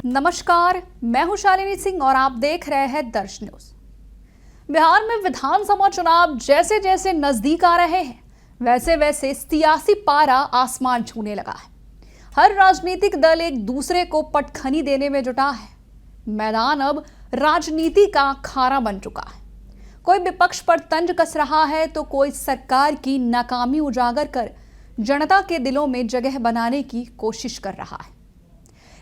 नमस्कार, मैं हूं शालिनी सिंह और आप देख रहे हैं दर्श न्यूज। बिहार में विधानसभा चुनाव जैसे जैसे नजदीक आ रहे हैं, वैसे वैसे सियासी पारा आसमान छूने लगा है। हर राजनीतिक दल एक दूसरे को पटखनी देने में जुटा है। मैदान अब राजनीति का अखाड़ा बन चुका है। कोई विपक्ष पर तंज कस रहा है तो कोई सरकार की नाकामी उजागर कर जनता के दिलों में जगह बनाने की कोशिश कर रहा है।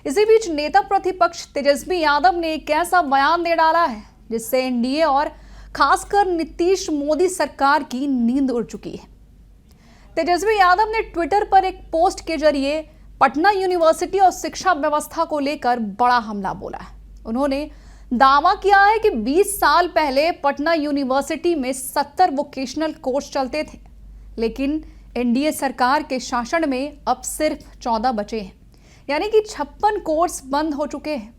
इसी बीच नेता प्रतिपक्ष तेजस्वी यादव ने एक ऐसा बयान दे डाला है जिससे एनडीए और खासकर नीतीश मोदी सरकार की नींद उड़ चुकी है। तेजस्वी यादव ने ट्विटर पर एक पोस्ट के जरिए पटना यूनिवर्सिटी और शिक्षा व्यवस्था को लेकर बड़ा हमला बोला है। उन्होंने दावा किया है कि 20 साल पहले पटना यूनिवर्सिटी में 70 वोकेशनल कोर्स चलते थे, लेकिन एनडीए सरकार के शासन में अब सिर्फ 14 बचे हैं, यानी कि 56 कोर्स बंद हो चुके हैं।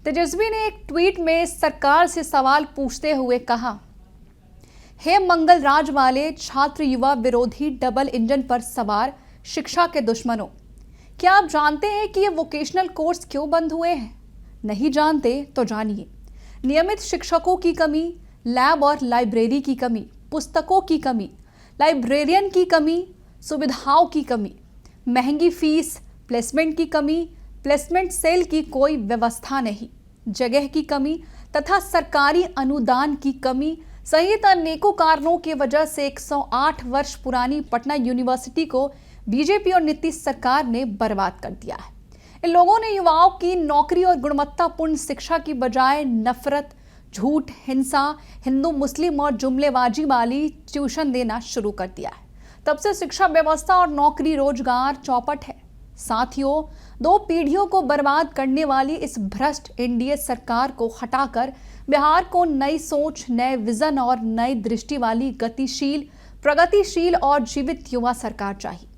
तेजस्वी ने एक ट्वीट में सरकार से सवाल पूछते हुए कहा, हे मंगल राज वाले छात्र युवा विरोधी डबल इंजन पर सवार शिक्षा के दुश्मनों, क्या आप जानते हैं कि ये वोकेशनल कोर्स क्यों बंद हुए हैं? नहीं जानते तो जानिए। नियमित शिक्षकों की कमी, लैब और लाइब्रेरी की कमी, पुस्तकों की कमी, लाइब्रेरियन की कमी, सुविधाओं की कमी, महंगी फीस, प्लेसमेंट की कमी, प्लेसमेंट सेल की कोई व्यवस्था नहीं, जगह की कमी तथा सरकारी अनुदान की कमी सहित अनेकों कारणों की वजह से 108 वर्ष पुरानी पटना यूनिवर्सिटी को बीजेपी और नीतीश सरकार ने बर्बाद कर दिया है। इन लोगों ने युवाओं की नौकरी और गुणवत्तापूर्ण शिक्षा की बजाय नफरत, झूठ, हिंसा, हिंदू मुस्लिम और जुमलेबाजी वाली ट्यूशन देना शुरू कर दिया है। तब से शिक्षा व्यवस्था और नौकरी रोजगार चौपट है। साथियों, 2 पीढ़ियों को बर्बाद करने वाली इस भ्रष्ट एनडीए सरकार को हटाकर बिहार को नई सोच, नए विजन और नई दृष्टि वाली गतिशील, प्रगतिशील और जीवित युवा सरकार चाहिए।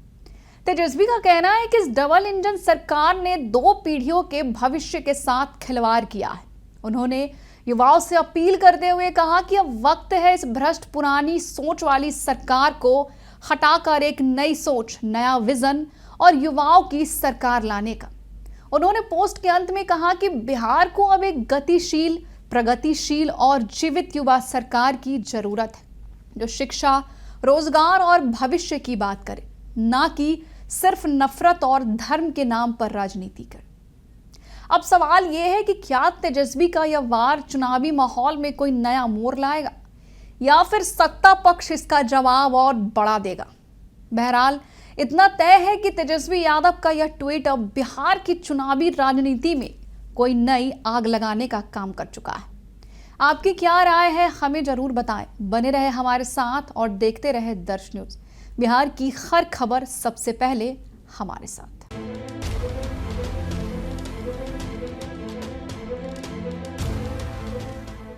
तेजस्वी का कहना है कि इस डबल इंजन सरकार ने 2 पीढ़ियों के भविष्य के साथ खिलवाड़ किया है। उन्होंने युवाओं से अपील करते हुए कहा कि अब वक्त है इस भ्रष्ट पुरानी सोच वाली सरकार को हटाकर एक नई सोच, नया विजन और युवाओं की सरकार लाने का। उन्होंने पोस्ट के अंत में कहा कि बिहार को अब एक गतिशील, प्रगतिशील और जीवित युवा सरकार की जरूरत है, जो शिक्षा, रोजगार और भविष्य की बात करे, ना कि सिर्फ नफरत और धर्म के नाम पर राजनीति करे। अब सवाल यह है कि क्या तेजस्वी का यह वार चुनावी माहौल में कोई नया मोड़ लाएगा या फिर सत्ता पक्ष इसका जवाब और बढ़ा देगा? बहरहाल इतना तय है कि तेजस्वी यादव का यह ट्वीट अब बिहार की चुनावी राजनीति में कोई नई आग लगाने का काम कर चुका है। आपकी क्या राय है, हमें जरूर बताएं। बने रहे हमारे साथ और देखते रहे दर्श न्यूज। बिहार की हर खबर सबसे पहले हमारे साथ।